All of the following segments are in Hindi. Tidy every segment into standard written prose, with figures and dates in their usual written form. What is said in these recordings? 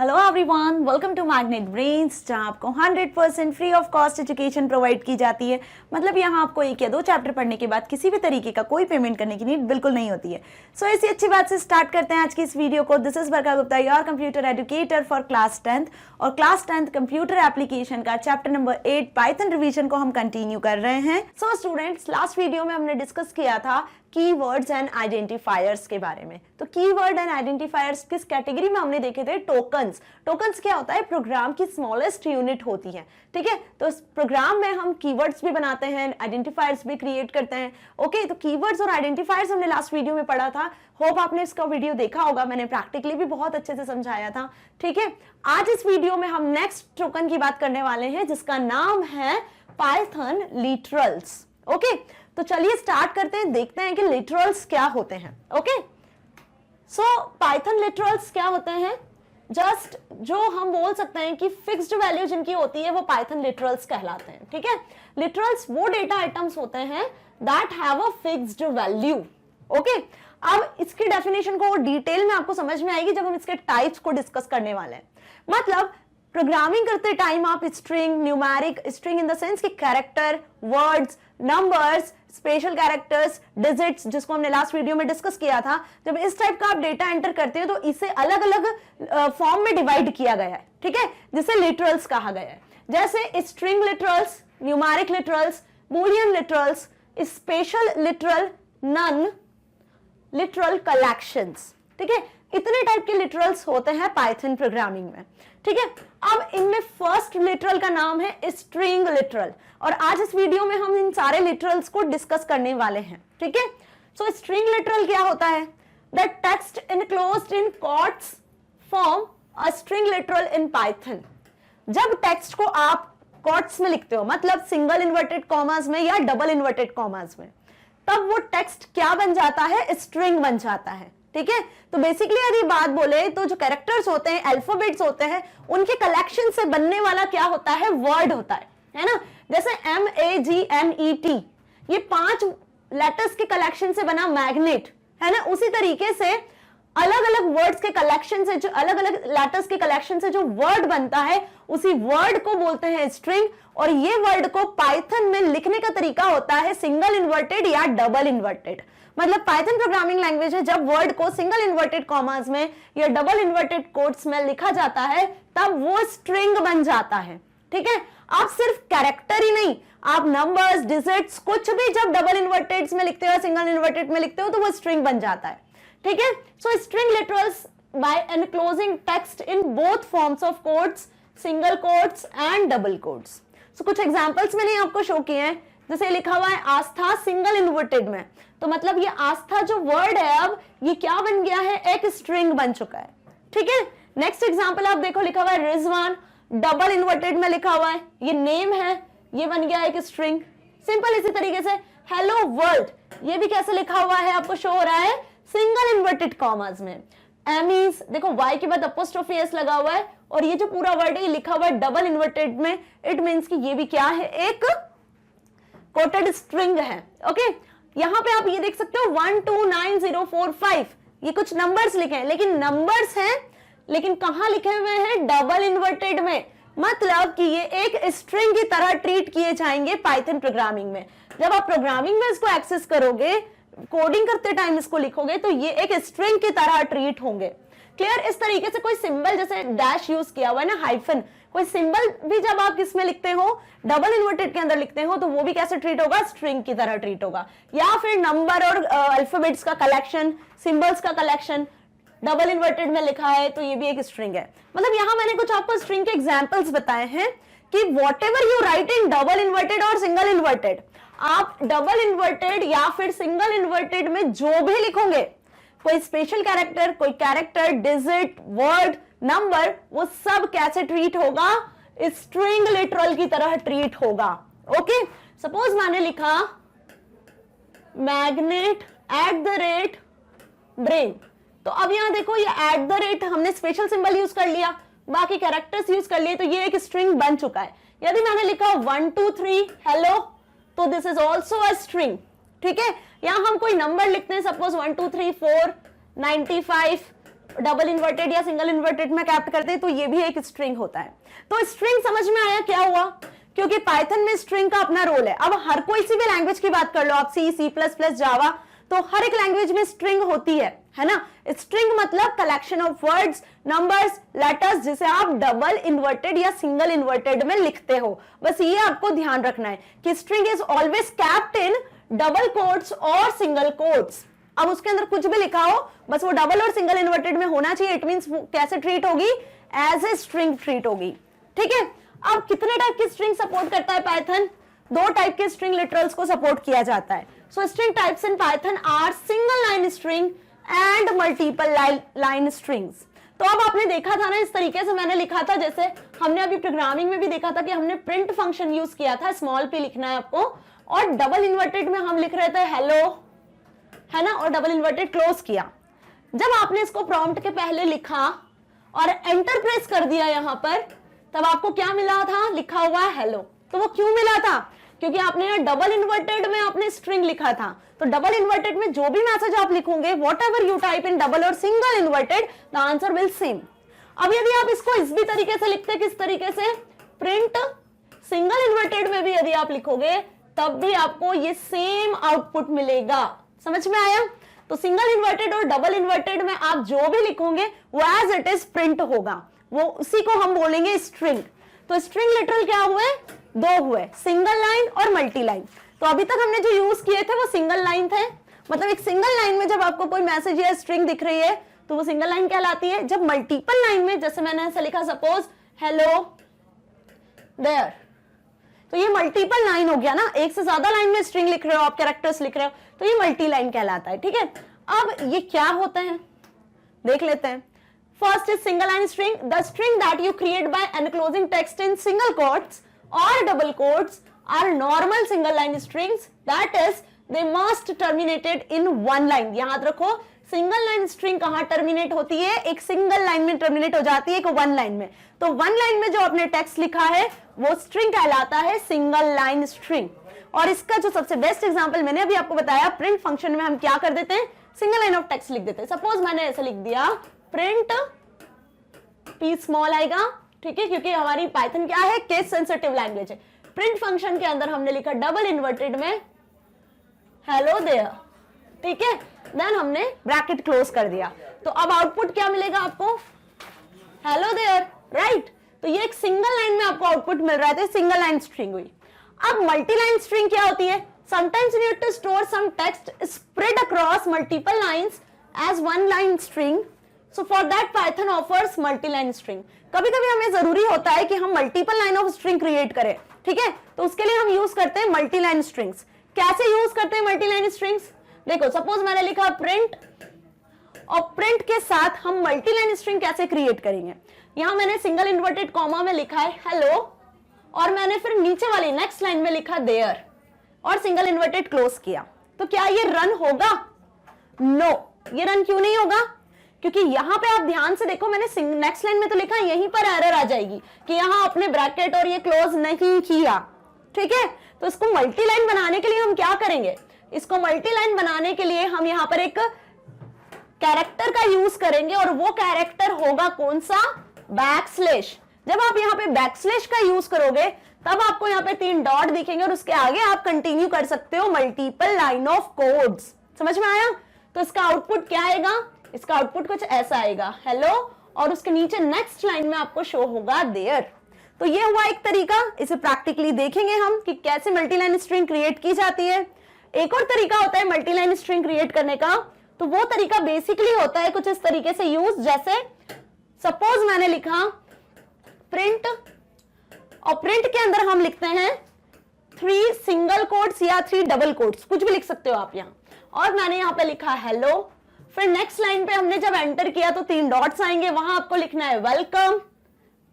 Hello everyone, welcome to magnet brains, जहाँ आपको 100% free of cost education provide की जाती है। मतलब यहाँ आपको एक या दो चैप्टर पढ़ने के बाद किसी भी तरीके का कोई पेमेंट करने की नीड बिल्कुल नहीं होती है। सो ऐसी अच्छी बात से स्टार्ट करते हैं आज की इस वीडियो को। दिस इज बरका Gupta, your computer educator for class 10th और क्लास 10th कंप्यूटर एप्लीकेशन का चैप्टर नंबर 8 पाइथन रिवीजन को हम कंटिन्यू कर रहे हैं। सो स्टूडेंट्स, लास्ट वीडियो में हमने डिस्कस किया था कीवर्ड्स एंड आइडेंटिफायर्स के बारे में। तो कीवर्ड एंड आइडेंटिफायर्स किस कैटेगरी में हमने देखे थे? टोकन्स। टोकन्स क्या होता है? प्रोग्राम की स्मॉलेस्ट यूनिट होती है। ठीक है, तो इस प्रोग्राम में हम कीवर्ड्स भी बनाते हैं, आइडेंटिफायर्स भी क्रिएट करते हैं। ओके, तो कीवर्ड्स और आइडेंटिफायर्स हमने लास्ट वीडियो में पढ़ा था। होप आपने इसका वीडियो देखा होगा, मैंने प्रैक्टिकली भी बहुत अच्छे से समझाया था। ठीक है, आज इस वीडियो में हम नेक्स्ट टोकन की बात करने वाले हैं जिसका नाम है पाइथन लिटरल्स। ओके, तो चलिए स्टार्ट करते हैं, देखते हैं कि लिटरल्स क्या होते हैं। ओके, सो पाइथन लिटरल्स क्या होते हैं? जस्ट जो हम बोल सकते हैं कि फिक्स्ड वैल्यू जिनकी होती है वो पाइथन लिटरल्स कहलाते हैं। ठीक है, लिटरल्स वो डेटा आइटम्स होते हैं that have a fixed value. Okay, अब इसकी डेफिनेशन को डिटेल में आपको समझ में आएगी जब हम इसके टाइप्स को डिस्कस करने वाले हैं। मतलब प्रोग्रामिंग करते टाइम आप string, numeric string in the sense कि character, words, numbers, special characters, digits, जिसको हमने लास्ट वीडियो में डिस्कस किया था, जब इस टाइप का आप डेटा एंटर करते हो तो इसे अलग अलग फॉर्म में डिवाइड किया गया है। ठीक है, जिसे लिटरल्स कहा गया है। जैसे string literals, numeric literals, boolean literals, special literal, none literal collections. ठीक है, इतने टाइप के लिटरल्स होते हैं पाइथन प्रोग्रामिंग में। ठीक है, अब इनमें फर्स्ट लिटरल का नाम है स्ट्रिंग लिटरल और आज इस वीडियो में हम इन सारे लिटरल्स को डिस्कस करने वाले हैं। ठीक है, सो स्ट्रिंग लिटरल क्या होता है? The text enclosed in quotes form a string literal in Python. जब टेक्स्ट को आप क्वोट्स में लिखते हो, मतलब सिंगल इन्वर्टेड कॉमास में या डबल इन्वर्टेड कॉमास में, तब वो टेक्स्ट क्या बन जाता है? स्ट्रिंग बन जाता है। ठीक है, तो बेसिकली यदि बात बोले तो जो कैरेक्टर्स होते हैं, अल्फाबेट्स होते हैं, उनके कलेक्शन से बनने वाला क्या होता है? वर्ड होता है ना। जैसे MAGNET, ये 5 लेटर्स के कलेक्शन से बना मैग्नेट है ना। उसी तरीके से अलग अलग वर्ड्स के कलेक्शन से, जो अलग अलग लेटर्स के कलेक्शन से जो वर्ड बनता है, उसी वर्ड को बोलते हैं स्ट्रिंग। और ये वर्ड को पाइथन में लिखने का तरीका होता है सिंगल इन्वर्टेड या डबल इन्वर्टेड। मतलब पाइथन प्रोग्रामिंग लैंग्वेज है, जब वर्ड को सिंगल इन्वर्टेड कॉमास में या डबल इन्वर्टेड कोट्स में लिखा जाता है तब वो स्ट्रिंग बन जाता है। ठीक है, आप सिर्फ कैरेक्टर ही नहीं, आप नंबर्स, डिजिट्स, कुछ भी जब डबल इन्वर्टेड में लिखते हो या सिंगल इन्वर्टेड में लिखते हो तो वो स्ट्रिंग बन जाता है। ठीक है, so string literals by enclosing text in both forms of quotes, single quotes and double quotes. So कुछ एग्जांपल्स मैंने आपको शो किए हैं। जैसे लिखा हुआ है आस्था सिंगल इन्वर्टेड में, तो मतलब ये आस्था जो वर्ड है अब ये क्या बन गया है? एक स्ट्रिंग बन चुका है। ठीक है, नेक्स्ट एग्जांपल आप देखो, लिखा हुआ है रिजवान, डबल इन्वर्टेड में लिखा हुआ है, ये नेम है, ये बन गया एक स्ट्रिंग। सिंपल इसी तरीके से हेलो वर्ल्ड, ये भी कैसे लिखा हुआ है आपको शो हो रहा है? सिंगल इन्वर्टेड कॉमास में। एमीज, देखो वाई के बाद अपोस्ट्रोफी एस लगा हुआ है और ये जो पूरा वर्ड है ये लिखा हुआ है डबल इन्वर्टेड में। इट मींस कि ये भी क्या है? एक कोटेड स्ट्रिंग है। ओके, यहां पे आप ये देख सकते हो 1 2 9 0 4 5, ये कुछ नंबर्स लिखे हैं, लेकिन नंबर्स हैं, लेकिन कहां लिखे हुए हैं? डबल इन्वर्टेड में। मतलब कि ये एक स्ट्रिंग की तरह ट्रीट किए जाएंगे पाइथन प्रोग्रामिंग में। जब आप प्रोग्रामिंग में इसको एक्सेस करोगे, कोडिंग करते टाइम इसको लिखोगे, तो ये एक स्ट्रिंग की तरह ट्रीट होंगे। क्लियर? इस तरीके से कोई सिंबल, जैसे डैश यूज किया हुआ है ना, हाइफन, कोई सिंबल भी जब आप किसमें लिखते हो? डबल इन्वर्टेड के अंदर लिखते हो, तो वो भी कैसे ट्रीट होगा? स्ट्रिंग की तरह ट्रीट होगा। या फिर नंबर और अल्फाबेट्स का कलेक्शन, सिंबल्स का कलेक्शन डबल इन्वर्टेड में लिखा है, तो ये भी एक स्ट्रिंग है। मतलब यहां मैंने कुछ आपको स्ट्रिंग के एग्जांपल्स बताए हैं कि whatever you right in double inverted और सिंगल इन्वर्टेड, आप डबल इन्वर्टेड या फिर सिंगल इन्वर्टेड में जो भी लिखोगे, कोई स्पेशल कैरेक्टर, कोई कैरेक्टर, डिजिट, वर्ड, नंबर, वो सब कैसे ट्रीट होगा? स्ट्रिंग लिटरल की तरह ट्रीट होगा। ओके, सपोज मैंने लिखा मैग्नेट @ ब्रेन, तो अब यहां देखो ये @ हमने स्पेशल सिंबल यूज कर लिया, बाकी कैरेक्टर्स यूज कर लिए, तो ये एक स्ट्रिंग बन चुका है। यदि मैंने लिखा 1 2 3 हेलो, तो this is also a string. ठीक है, यहां हम कोई नंबर लिखते हैं, सपोज 1 2 3 4 95 डबल इन्वर्टेड या सिंगल इन्वर्टेड में कैप्ट करते हैं, तो ये भी एक स्ट्रिंग होता है। तो स्ट्रिंग समझ में आया क्या हुआ, क्योंकि पाइथन में स्ट्रिंग का अपना रोल है। अब हर कोई सी भी लैंग्वेज की बात कर लो आप, सी, सी प्लस प्लस, जावा, तो हर एक लैंग्वेज में स्ट्रिंग होती है ना। स्ट्रिंग मतलब collection of words, numbers, letters, जिसे आप डबल इन्वर्टेड या सिंगल इन्वर्टेड में लिखते हो। बस ये आपको ध्यान रखना है कि string is always kept in double quotes और सिंगल कोट्स। अब उसके अंदर कुछ भी लिखा हो, बस वो डबल और सिंगल इन्वर्टेड में होना चाहिए। इट मींस कैसे ट्रीट होगी, एज ए स्ट्रिंग ट्रीट होगी, ठीक है। अब कितने टाइप की स्ट्रिंग सपोर्ट करता है पाइथन? 2 टाइप के स्ट्रिंग लिटरल्स को सपोर्ट किया जाता है। So string types in Python are single line string and multiple line strings. तो अब आपने देखा था ना, इस तरीके से मैंने लिखा था, जैसे हमने अभी प्रोग्रामिंग में भी देखा था कि हमने प्रिंट फंक्शन यूज किया था, स्मॉल p लिखना है आपको, और डबल इन्वर्टेड में हम लिख रहे थे हेलो, है ना, और डबल इन्वर्टेड क्लोज किया। जब आपने इसको प्रॉम्प्ट के पहले लिखा और एंटर प्रेस कर दिया यहां पर, तब आपको क्या मिला था, लिखा हुआ हेलो। तो वो क्यों मिला था? क्योंकि आपने यहाँ डबल इन्वर्टेड में आपने स्ट्रिंग लिखा था। तो डबल इन्वर्टेड में जो भी मैसेज आप लिखोगे, whatever you type in double और single inverted, the answer will same. अब यदि आप इसको इस भी तरीके से लिखते, किस तरीके से, प्रिंट सिंगल इन्वर्टेड में भी यदि आप लिखोगे, तब भी आपको ये सेम आउटपुट मिलेगा। समझ में आया? तो सिंगल इन्वर्टेड और डबल इन्वर्टेड में आप जो भी लिखोगे वो एज इट इज प्रिंट होगा, वो उसी को हम बोलेंगे स्ट्रिंग। तो स्ट्रिंग लिटरल क्या हुए, 2 हुए, सिंगल लाइन और मल्टी लाइन। तो अभी तक हमने जो यूज किए थे वो सिंगल लाइन थे, मतलब एक सिंगल लाइन में जब आपको कोई मैसेज या स्ट्रिंग दिख रही है तो वो सिंगल लाइन कहलाती है। जब मल्टीपल लाइन में, जैसे मैंने ऐसा लिखा, सपोज हेलो देयर, तो ये मल्टीपल लाइन हो गया ना, एक से ज्यादा लाइन में स्ट्रिंग लिख रहे हो आप, कैरेक्टर्स लिख रहे हो, तो ये मल्टी लाइन कहलाता है, ठीक है। अब ये क्या होते हैं देख लेते हैं। First is single line string. The string that you create by enclosing text in single quotes or double quotes are normal single line strings. That is, they must terminated in one line. याद रखो, सिंगल लाइन स्ट्रिंग कहां टर्मिनेट होती है, एक सिंगल लाइन में टर्मिनेट हो जाती है, एक वन लाइन में। तो वन लाइन में जो आपने टेक्स्ट लिखा है वो स्ट्रिंग कहलाता है सिंगल लाइन स्ट्रिंग। और इसका जो सबसे बेस्ट एग्जांपल मैंने अभी आपको बताया, प्रिंट फंक्शन में हम क्या कर देते हैं, सिंगल लाइन ऑफ टेक्स्ट लिख देते हैं। सपोज मैंने ऐसा लिख दिया, प्रिंट p स्मॉल आएगा, ठीक है, क्योंकि हमारी पाइथन क्या है, केस सेंसिटिव लैंग्वेज है। प्रिंट फंक्शन के अंदर हमने लिखा डबल इन्वर्टेड में हेलो देयर, ठीक है, देन हमने ब्रैकेट क्लोज कर दिया। तो अब आउटपुट क्या मिलेगा आपको, हेलो देयर, राइट। तो ये एक सिंगल लाइन में आपको आउटपुट मिल रहा है, तो सिंगल लाइन स्ट्रिंग हुई। अब मल्टी लाइन स्ट्रिंग क्या होती है, sometimes you need to store some text spread across multiple lines as one line string, so for that Python offers multi line string. कभी कभी हमें जरूरी होता है कि हम multiple line of string create करें, ठीक है, तो उसके लिए हम यूज करते हैं मल्टी लाइन स्ट्रिंग्स। कैसे यूज करते हैं मल्टी लाइन स्ट्रिंग्स, देखो, सपोज मैंने लिखा प्रिंट, और प्रिंट के साथ हम मल्टी लाइन स्ट्रिंग कैसे क्रिएट करेंगे। यहां मैंने सिंगल इन्वर्टेड कॉमा में लिखा है हेलो, और मैंने फिर नीचे वाली नेक्स्ट लाइन में लिखा देयर, और सिंगल इन्वर्टेड क्लोज किया। तो क्या ये रन होगा, नो, ये रन क्यों नहीं होगा, क्योंकि यहां पे आप ध्यान से देखो, मैंने नेक्स्ट लाइन में तो लिखा, यहीं पर एरर आ जाएगी कि यहां आपने ब्रैकेट और ये क्लोज नहीं किया, ठीक है। तो इसको मल्टी लाइन बनाने के लिए हम क्या करेंगे, इसको मल्टी लाइन बनाने के लिए हम यहां पर एक कैरेक्टर का यूज करेंगे, और वो कैरेक्टर होगा कौन सा, बैकस्लैश। जब आप यहाँ पे बैकस्लैश का यूज करोगे तब आपको यहाँ पे 3 डॉट दिखेंगे, और उसके आगे आप कंटिन्यू कर सकते हो मल्टीपल लाइन ऑफ कोड्स। समझ में आया? तो इसका आउटपुट क्या आएगा, इसका आउटपुट कुछ ऐसा आएगा, हेलो, और उसके नीचे नेक्स्ट लाइन में आपको शो होगा देयर। तो ये हुआ एक तरीका, इसे प्रैक्टिकली देखेंगे हम कि कैसे मल्टी लाइन स्ट्रिंग क्रिएट की जाती है। एक और तरीका होता है मल्टी लाइन स्ट्रिंग क्रिएट करने का, तो वो तरीका बेसिकली होता है कुछ इस तरीके से यूज, जैसे सपोज मैंने लिखा प्रिंट, और प्रिंट के अंदर हम लिखते हैं 3 सिंगल कोट्स या 3 डबल कोट्स, कुछ भी लिख सकते हो आप यहाँ, और मैंने यहाँ पे लिखा हेलो। फिर नेक्स्ट लाइन पे हमने जब एंटर किया तो 3 डॉट्स आएंगे, वहां आपको लिखना है वेलकम,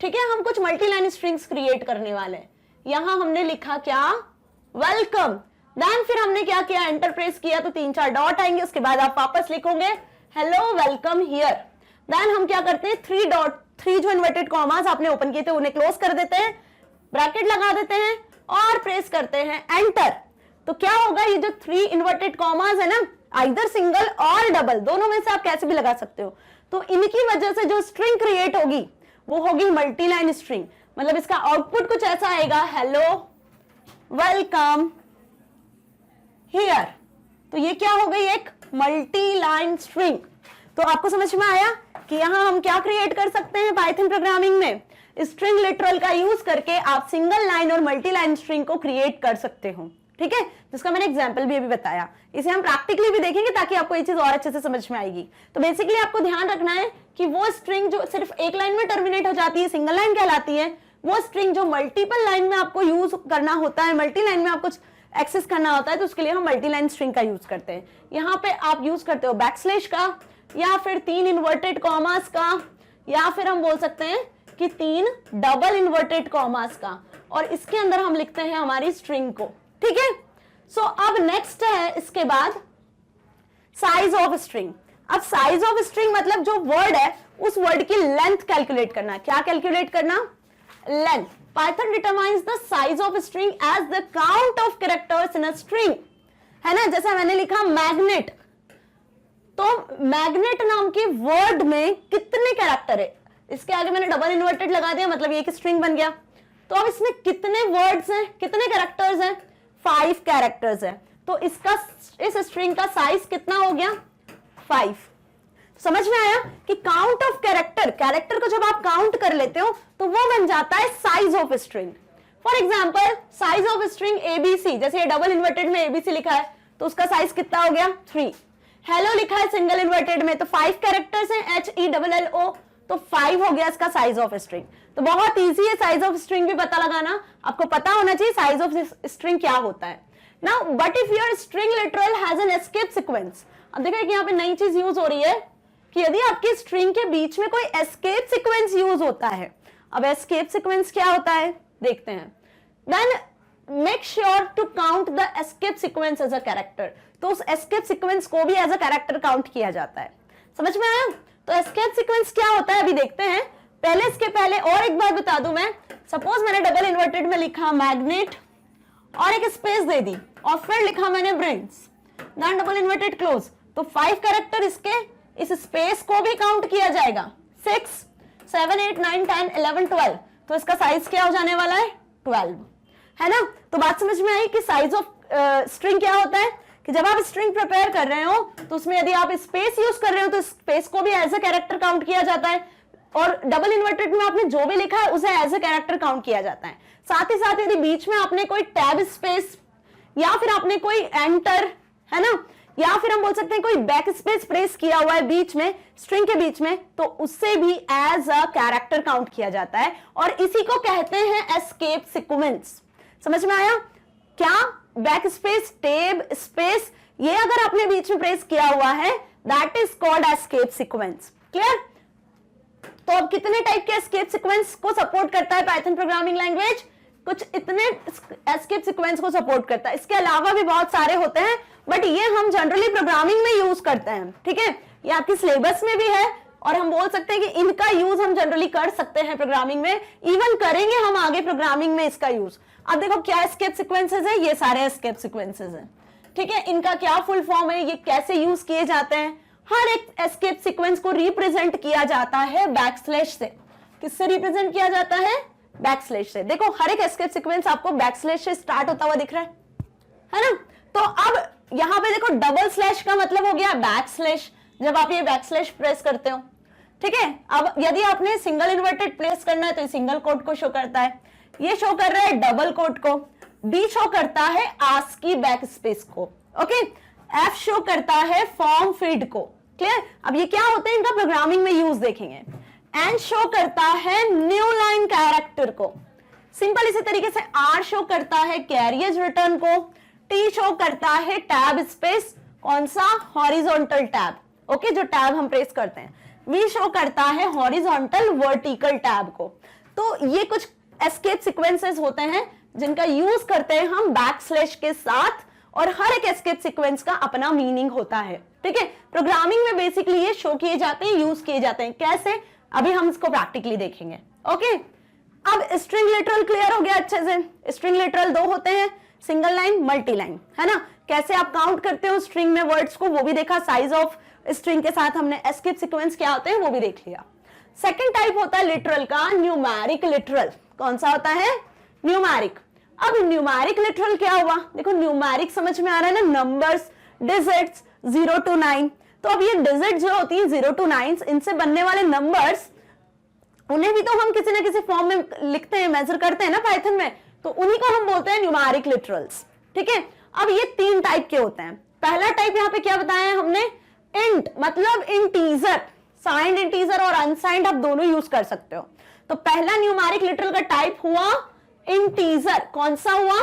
ठीक है। हम कुछ मल्टी लाइन स्ट्रिंग्स क्रिएट करने वाले हैं। यहां हमने लिखा क्या, वेलकम, देन फिर हमने क्या किया, एंटर प्रेस किया तो 3-4 डॉट आएंगे, उसके बाद आप वापस लिखोगे हेलो वेलकम हियर। देन हम क्या करते हैं, 3 जो इन्वर्टेड कॉमास आपने ओपन किए थे उन्हें क्लोज कर देते हैं, ब्रैकेट लगा देते हैं और प्रेस करते हैं एंटर। तो क्या होगा, ये जो 3 इन्वर्टेड कॉमास है ना, आइदर सिंगल और डबल, दोनों में से आप कैसे भी लगा सकते हो, तो इनकी वजह से जो स्ट्रिंग क्रिएट होगी वो होगी मल्टी लाइन स्ट्रिंग। मतलब इसका आउटपुट कुछ ऐसा आएगा, हेलो वेलकम हियर। तो ये क्या हो गई, एक मल्टी लाइन स्ट्रिंग। तो आपको समझ में आया कि यहां हम क्या क्रिएट कर सकते हैं पाइथन प्रोग्रामिंग में, स्ट्रिंग लिटरल का यूज करके आप सिंगल लाइन और मल्टी लाइन स्ट्रिंग को क्रिएट कर सकते हो। ठीक है, जिसका मैंने एग्जांपल भी अभी बताया। इसे हम प्रैक्टिकली भी देखेंगे ताकि आपको ये चीज और अच्छे से समझ में आएगी। तो बेसिकली आपको ध्यान रखना है कि वो स्ट्रिंग जो सिर्फ एक लाइन में टर्मिनेट हो जाती है, सिंगल लाइन कहलाती है। वो स्ट्रिंग जो मल्टीपल लाइन में आपको यूज करना होता है, मल्टी लाइन में आपको एक्सेस करना होता है, तो उसके लिए हम मल्टी लाइन स्ट्रिंग का यूज करते हैं। यहाँ पे आप यूज करते हो बैकस्लैश का, या फिर 3 इन्वर्टेड कॉमास का, या फिर हम बोल सकते हैं कि 3 डबल इन्वर्टेड कॉमास का, और इसके अंदर हम लिखते हैं हमारी स्ट्रिंग को। ठीक है, सो अब नेक्स्ट है इसके बाद साइज ऑफ स्ट्रिंग। अब साइज ऑफ स्ट्रिंग मतलब जो वर्ड है उस वर्ड की लेंथ कैलकुलेट करना। क्या कैलकुलेट करना, length. Python determines the size of string as the count of characters in a string, है ना। जैसे मैंने लिखा मैग्नेट, तो मैग्नेट नाम के वर्ड में कितने कैरेक्टर है, इसके आगे मैंने डबल इन्वर्टेड लगा दिया, मतलब ये एक स्ट्रिंग बन गया। तो अब इसमें कितने वर्ड्स हैं, कितने कैरेक्टर्स हैं, 5 कैरेक्टर्स है। तो इसका इस स्ट्रिंग का साइज कितना हो गया, 5। समझ में आया कि काउंट ऑफ कैरेक्टर, कैरेक्टर को जब आप काउंट कर लेते हो तो वो बन जाता है size of string. For example size of string ABC, जैसे ये डबल इन्वर्टेड में एबीसी लिखा है तो उसका साइज कितना हो गया, 3। हेलो लिखा है सिंगल इन्वर्टेड में तो 5 कैरेक्टर्स हैं, HELLO, तो 5 हो गया इसका साइज ऑफ स्ट्रिंग। तो बहुत इजी है साइज ऑफ स्ट्रिंग भी पता लगाना, आपको पता होना चाहिए साइज ऑफ स्ट्रिंग क्या होता है। Now but if your string literal has an escape sequence, अब देखिए कि यहाँ पे नई चीज यूज हो रही है कि यदि आपकी स्ट्रिंग के बीच में कोई एस्केप सीक्वेंस यूज होता है। अब एस्केप सीक्वेंस क्या होता है देखते हैं। Then make sure to count the escape sequence as a character, तो उस एस्केप सीक्वेंस को भी एज अ कैरेक्टर काउंट किया जाता है। समझ में आया। तो एस्केप सीक्वेंस क्या होता है अभी देखते हैं। पहले इसके पहले और एक बार बता दूं मैं, सपोज मैंने डबल इन्वर्टेड में लिखा मैग्नेट और एक स्पेस दे दी और फिर लिखा मैंने brains, then double inverted close, तो 5 कैरेक्टर इसके इस स्पेस को भी काउंट किया जाएगा। 6, 7, 8, 9, 10, 11, 12, तो इसका साइज क्या हो जाने वाला है, 12, है ना। तो बात समझ में आई कि साइज ऑफ स्ट्रिंग क्या होता है कि जब आप स्ट्रिंग प्रिपेयर कर रहे हो तो उसमें यदि आप स्पेस यूज कर रहे हो तो स्पेस को भी एज अ कैरेक्टर काउंट किया जाता है, और डबल इन्वर्टेड में आपने जो भी लिखा है उसे एज अ कैरेक्टर काउंट किया जाता है। साथ ही साथ यदि बीच में आपने कोई टैब स्पेस या फिर आपने कोई एंटर, है ना, या फिर हम बोल सकते हैं कोई बैक स्पेस प्रेस किया हुआ है बीच में स्ट्रिंग के बीच में, तो उससे भी एज अ कैरेक्टर काउंट किया जाता है, और इसी को कहते हैं एस्केप सीक्वेंस। समझ में आया क्या, बैक स्पेस, टैब स्पेस, ये अगर आपने बीच में प्रेस किया हुआ है that is called escape sequence. Clear. तो अब कितने टाइप के एस्केप सीक्वेंस को सपोर्ट करता है पाइथन प्रोग्रामिंग लैंग्वेज, कुछ इतने एस्केप सीक्वेंस को सपोर्ट करता है। इसके अलावा भी बहुत सारे होते हैं बट ये हम जनरली प्रोग्रामिंग में यूज करते हैं। ठीक है, ये आपकी सिलेबस में भी है और हम बोल सकते हैं कि इनका यूज हम जनरली कर सकते हैं प्रोग्रामिंग में, इवन करेंगे हम आगे प्रोग्रामिंग में इसका यूज। अब देखो क्या एस्केप सीक्वेंसेस है, ये सारे एस्केप सीक्वेंसेस हैं। ठीक है, इनका क्या फुल फॉर्म है, ये कैसे यूज किए जाते हैं। हर एक एस्केप सीक्वेंस को रिप्रेजेंट किया जाता है बैकस्लैश से। किससे रिप्रेजेंट किया जाता है, बैकस्लैश से। देखो हर एक एस्केप सीक्वेंस आपको बैकस्लैश से स्टार्ट होता हुआ दिख रहा है ना। तो अब यहां पे देखो डबल स्लैश का मतलब हो गया बैकस्लैश, जब आप ये बैकस्लैश प्रेस करते हो। ठीक है, अब यदि आपने सिंगल इन्वर्टेड प्लेस करना है तो सिंगल कोट को शो करता है, ये शो कर रहा है डबल कोट को, डी शो करता है आस्की बैक स्पेस को, ओके, एफ शो करता है फॉर्म फील्ड को। क्लियर। अब ये क्या होते हैं, इनका प्रोग्रामिंग में यूज देखेंगे। एन शो करता है न्यू लाइन कैरेक्टर को, सिंपल इसी तरीके से आर शो करता है कैरियज रिटर्न को, टी शो करता है टैब स्पेस, कौन सा, हॉरिजॉन्टल टैब, ओके, जो टैब हम प्रेस करते हैं। वी शो करता है हॉरिजॉन्टल वर्टिकल टैब को। तो ये कुछ एस्केप सीक्वेंसेस होते हैं जिनका यूज करते हैं हम बैकस्लैश के साथ, और हर एक एस्केप सीक्वेंस का अपना मीनिंग होता है। ठीक है, प्रोग्रामिंग में बेसिकली ये शो किए जाते हैं, यूज किए जाते हैं। कैसे, अभी हम इसको प्रैक्टिकली देखेंगे। ओके, अब स्ट्रिंग लिटरल क्लियर हो गया अच्छे से। स्ट्रिंग लिटरल 2 होते हैं, सिंगल लाइन, मल्टी लाइन, है ना। कैसे आप काउंट करते हो स्ट्रिंग में वर्ड्स को वो भी देखा, साइज ऑफ स्ट्रिंग के साथ हमने एस्केप सीक्वेंस क्या होते हैं वो भी देख लिया। सेकंड टाइप होता है लिटरल का न्यूमेरिक लिटरल। कौन सा होता है? न्यूमेरिक। अब न्यूमेरिक लिटरल क्या हुआ? देखो न्यूमेरिक समझ में आ रहा है ना, नंबर्स, डिजिट्स 0 to 9। तो अब ये डिजिट जो होती है 0 to 9, इनसे बनने वाले नंबर्स, उन्हें भी तो हम किसी ना किसी फॉर्म में लिखते हैं, मेजर करते हैं ना पाइथन में, तो उन्हीं को हम बोलते हैं न्यूमेरिक लिटरल्स। ठीक है, अब ये 3 टाइप के होते हैं। पहला टाइप यहाँ पे क्या बताया है हमने? इंट, मतलब इंटीजर, साइंड इंटीजर और अनसाइंड आप दोनों यूज कर सकते हो। तो पहला न्यूमेरिक लिटरल का टाइप हुआ इंटीजर। कौन सा हुआ?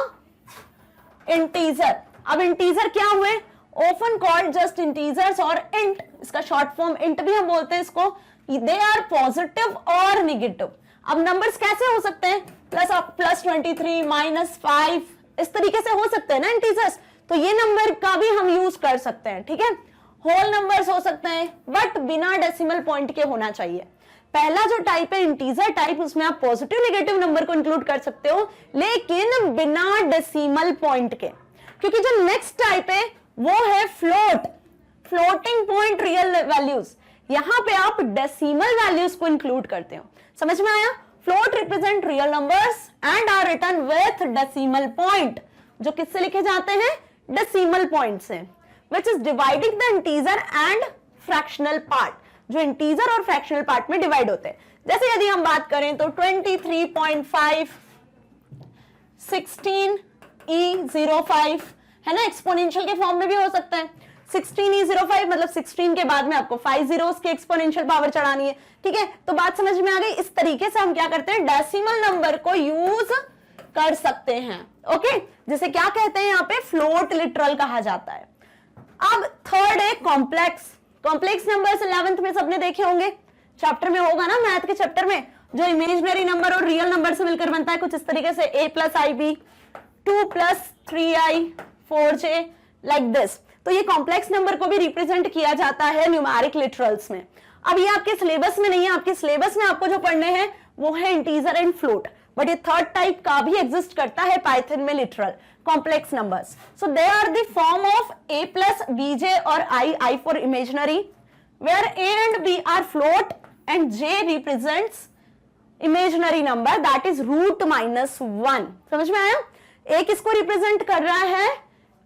इंटीजर। अब इंटीजर क्या हुए? ऑफन कॉल्ड जस्ट इंटीजर्स और इंट, इसका शॉर्ट फॉर्म इंट भी हम बोलते हैं इसको। दे आर पॉजिटिव और निगेटिव। अब नंबर्स कैसे हो सकते हैं? +23 -5 इस तरीके से हो सकते हैं ना इंटीजर्स। तो ये नंबर का भी हम यूज कर सकते हैं। ठीक है, होल नंबर्स हो सकते हैं बट बिना डेसिमल पॉइंट के होना चाहिए। पहला जो टाइप है इंटीजर टाइप, उसमें आप पॉजिटिव नेगेटिव नंबर को इंक्लूड कर सकते हो लेकिन बिना डेसिमल पॉइंट के। क्योंकि जो नेक्स्ट टाइप है वो है float, floating point real values. यहां पे आप डेसिमल वैल्यूज को इंक्लूड करते हो। समझ में आया? Float represent real numbers and are written with decimal point, जो किससे लिखे जाते हैं? डेसिमल पॉइंट से, which is dividing the integer and fractional part, जो इंटीजर और फ्रैक्शनल पार्ट में डिवाइड होते हैं। जैसे यदि हम बात करें तो 23.5 16E05 है ना, एक्सपोनेंशियल के फॉर्म में भी हो सकता है। 16E05 मतलब 16 के बाद में आपको 5 zeros की एक्सपोनेंशियल पावर चढ़ानी है। ठीक है, तो बात समझ में आ गई। इस तरीके से हम क्या करते हैं? डेसिमल नंबर को यूज कर सकते हैं। ओके, जिसे क्या कहते हैं यहाँ पे? फ्लोट लिटरल कहा जाता है। अब थर्ड है कॉम्प्लेक्स। कॉम्प्लेक्स नंबर्स 11th में सबने देखे होंगे, चैप्टर में होगा ना, मैथ के चैप्टर में, जो इमेजिनरी नंबर और रियल नंबर से मिलकर बनता है कुछ इस तरीके से, a + ib 2 + 3i 4j like this. तो ये कॉम्प्लेक्स नंबर को भी रिप्रेजेंट किया जाता है न्यूमेरिक लिटरल्स में। अब ये आपके सिलेबस में नहीं है, आपके सिलेबस में आपको जो पढ़ने हैं वो है इंटीजर एंड फ्लोट, बट ये थर्ड टाइप का भी एग्जिस्ट करता है पाइथन में, literal complex numbers. So they are the form of a plus bj or I for imaginary, where a and b are float and j represents imaginary number, that is √-1। समझ में आया? a किसको रिप्रेजेंट कर रहा है?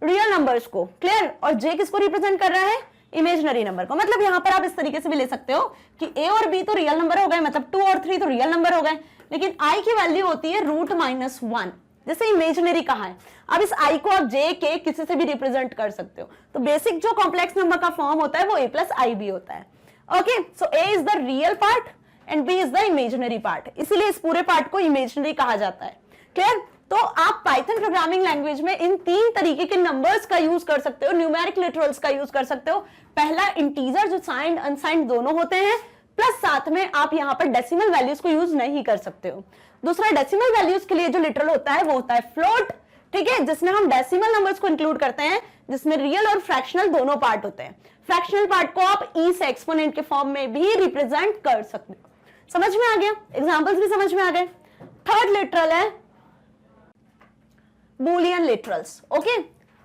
रियल नंबर्स को, क्लियर, और j किसको रिप्रेजेंट कर रहा है? इमेजिनरी नंबर को। मतलब यहां पर आप इस तरीके से भी ले सकते हो कि a और b तो रियल नंबर हो गए, मतलब 2 और 3 तो रियल नंबर हो गए, लेकिन i की वैल्यू होती है √-1, जैसे इमेजिनरी कहा है। अब इस i को आप j के किसी से भी रिप्रेजेंट कर सकते हो। तो बेसिक जो कॉम्प्लेक्स नंबर का फॉर्म होता है वो a + ib होता है। Okay, so a is the real part and b is the imaginary part, इसीलिए इस पूरे पार्ट को इमेजिनरी कहा जाता है। क्लियर? तो आप पाइथन प्रोग्रामिंग लैंग्वेज में इन 3 तरीके के नंबर्स का यूज कर सकते हो, न्यूमेरिक लिटरल्स का यूज कर सकते हो। पहला इंटीजर जो साइंड अनसाइंड दोनों होते हैं, प्लस साथ में आप यहाँ पर डेसिमल वैल्यूज को यूज नहीं कर सकते हो। दूसरा, डेसिमल वैल्यूज के लिए जो लिटरल होता है वो होता है फ्लोट। ठीक है, जिसमें हम डेसिमल नंबर्स को इंक्लूड करते हैं, जिसमें रियल और फ्रैक्शनल दोनों पार्ट होते हैं। फ्रैक्शनल पार्ट को आप ई से एक्सपोनेंट के फॉर्म में भी रिप्रेजेंट कर सकते हो। समझ में आ गया? एग्जांपल्स भी समझ में आ गए। थर्ड लिटरल है बूलियन लिटरल्स। ओके,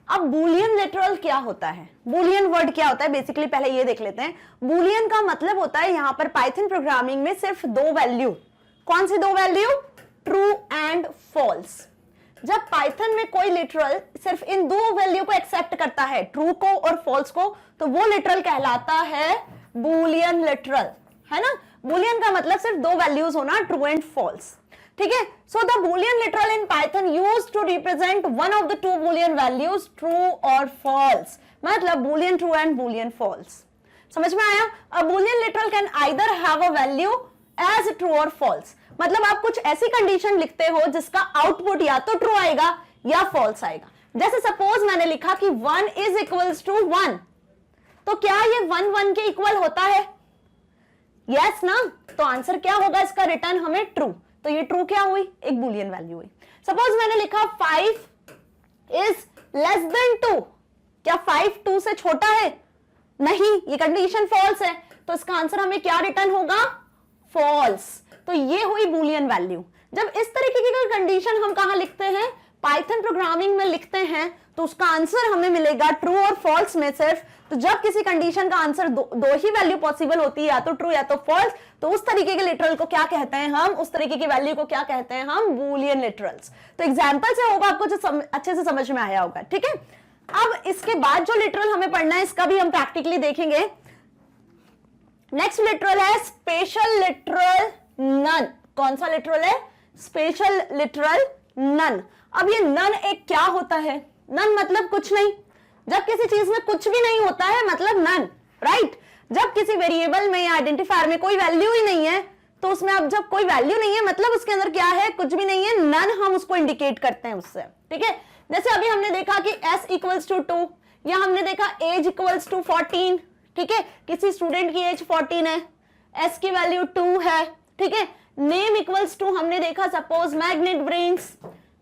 अब बूलियन लिटरल क्या होता है? बूलियन वर्ड क्या होता है? बेसिकली पहले ये देख लेते हैं। बूलियन का मतलब होता है यहाँ पर पाइथन प्रोग्रामिंग में सिर्फ 2 वैल्यू। कौन सी 2 वैल्यू? True and false. जब पाइथन में कोई लिटरल सिर्फ इन 2 वैल्यू को एक्सेप्ट करता है, ट्रू को और फॉल्स को, तो वो लिटरल कहलाता है बूलियन लिटरल, है ना। बूलियन का मतलब सिर्फ 2 वैल्यूज होना, ट्रू एंड फॉल्स। ठीक है, so the Boolean literal in Python used to represent one of the 2 Boolean values, true और फॉल्स, मतलब Boolean true and Boolean false. समझ में आया? A Boolean literal can either have a value as true और फॉल्स, मतलब आप कुछ ऐसी कंडीशन लिखते हो जिसका आउटपुट या तो ट्रू आएगा या फॉल्स आएगा। जैसे सपोज मैंने लिखा कि 1 इज इक्वल्स टू 1, तो क्या ये 1 1 के इक्वल होता है? यस ना, तो आंसर क्या होगा इसका? रिटर्न हमें ट्रू। तो ये ट्रू क्या हुई? एक बूलियन वैल्यू हुई। सपोज मैंने लिखा 5 इज लेस देन 2, क्या 5 2 से छोटा है? नहीं, ये कंडीशन फॉल्स है, तो इसका आंसर हमें क्या रिटर्न होगा? फॉल्स। तो ये हुई बूलियन वैल्यू। जब इस तरीके की कंडीशन हम कहां लिखते हैं? पाइथन प्रोग्रामिंग में लिखते हैं तो उसका आंसर हमें मिलेगा ट्रू और फॉल्स में सिर्फ। तो जब किसी कंडीशन का आंसर दो ही वैल्यू पॉसिबल होती है, या तो ट्रू या तो फॉल्स, तो उस तरीके के लिटरल को क्या कहते हैं हम, उस तरीके की वैल्यू को क्या कहते हैं हम, बूलियन लिटरल्स। तो एग्जांपल से होगा आपको जो अच्छे से समझ में आया होगा, ठीक है। अब इसके बाद जो लिटरल हमें पढ़ना है इसका भी हम प्रैक्टिकली देखेंगे। नेक्स्ट लिटरल है स्पेशल लिटरल नन। कौन सा लिटरल है? Special literal none. अब ये नन एक क्या होता है? नन मतलब कुछ नहीं। जब किसी चीज में कुछ भी नहीं होता है मतलब नन, राइट। जब किसी वेरिएबल में या आइडेंटिफायर में कोई वैल्यू ही नहीं है तो उसमें अब जब कोई वैल्यू नहीं है मतलब उसके अंदर क्या है, कुछ भी नहीं है, नन हम उसको इंडिकेट करते हैं उससे, ठीक है। जैसे अभी हमने देखा कि s इक्वल्स टू 2, या हमने देखा एज इक्वल्स टू 14, ठीक है। किसी स्टूडेंट की एज 14 है, s की वैल्यू 2 है, ठीक है। नेम इक्वल्स टू हमने देखा सपोज मैग्नेट ब्रेन्स,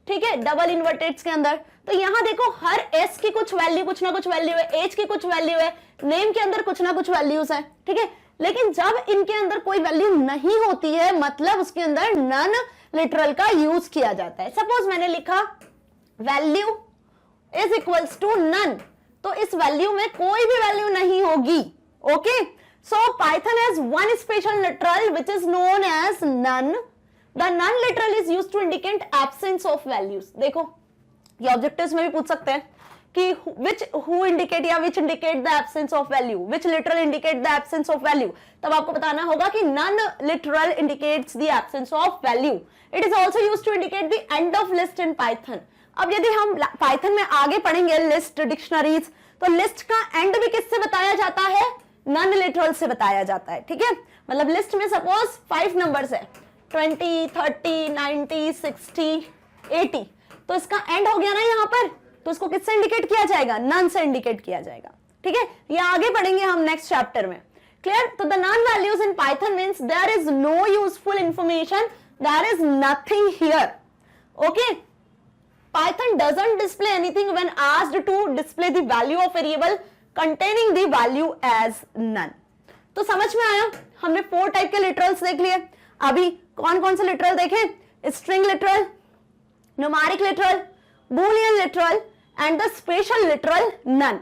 ठीक है, डबल इन्वर्टेड्स के अंदर। तो यहां देखो हर s की कुछ वैल्यू, कुछ ना कुछ वैल्यू है, एज की कुछ वैल्यू है, नेम के अंदर कुछ ना कुछ वैल्यूज है, ठीक है। लेकिन जब इनके अंदर कोई वैल्यू नहीं होती है मतलब उसके अंदर नन लिटरल का यूज किया जाता है। सपोज मैंने लिखा value is equals to none, तो इस वैल्यू में कोई भी वैल्यू नहीं होगी, okay. So Python has one special literal which is known as none. The none literal is used to indicate absence of values. देखो ये ऑब्जेक्टिव्स में भी पूछ सकते हैं कि which who indicate या which indicate the absence of value, which literal indicate the absence of value, तब आपको बताना होगा कि none literal indicates the absence of value. It is also used to indicate the end of list in Python. अब यदि हम Python में आगे पढ़ेंगे लिस्ट डिक्शनरीज, तो लिस्ट का एंड भी किससे बताया जाता है? नन लिटरल से बताया जाता है, ठीक है। मतलब लिस्ट में सपोज 5 नंबर्स है, 20, 30, 90, 60, 80, तो इसका एंड हो गया ना यहाँ पर, तो इसको किससे इंडिकेट किया जाएगा? नन से इंडिकेट किया जाएगा, ठीक है। ये आगे पढ़ेंगे हम नेक्स्ट चैप्टर में, क्लियर। तो the none values in Python means there is no useful information, there is nothing here, okay. Python doesn't display anything when asked to display the value of variable containing the value as none. तो समझ में आया, हमने 4 टाइप के लिटरल्स देख लिए। अभी कौन कौन से लिटरल देखें? String literal, numeric literal, boolean literal and the special literal none.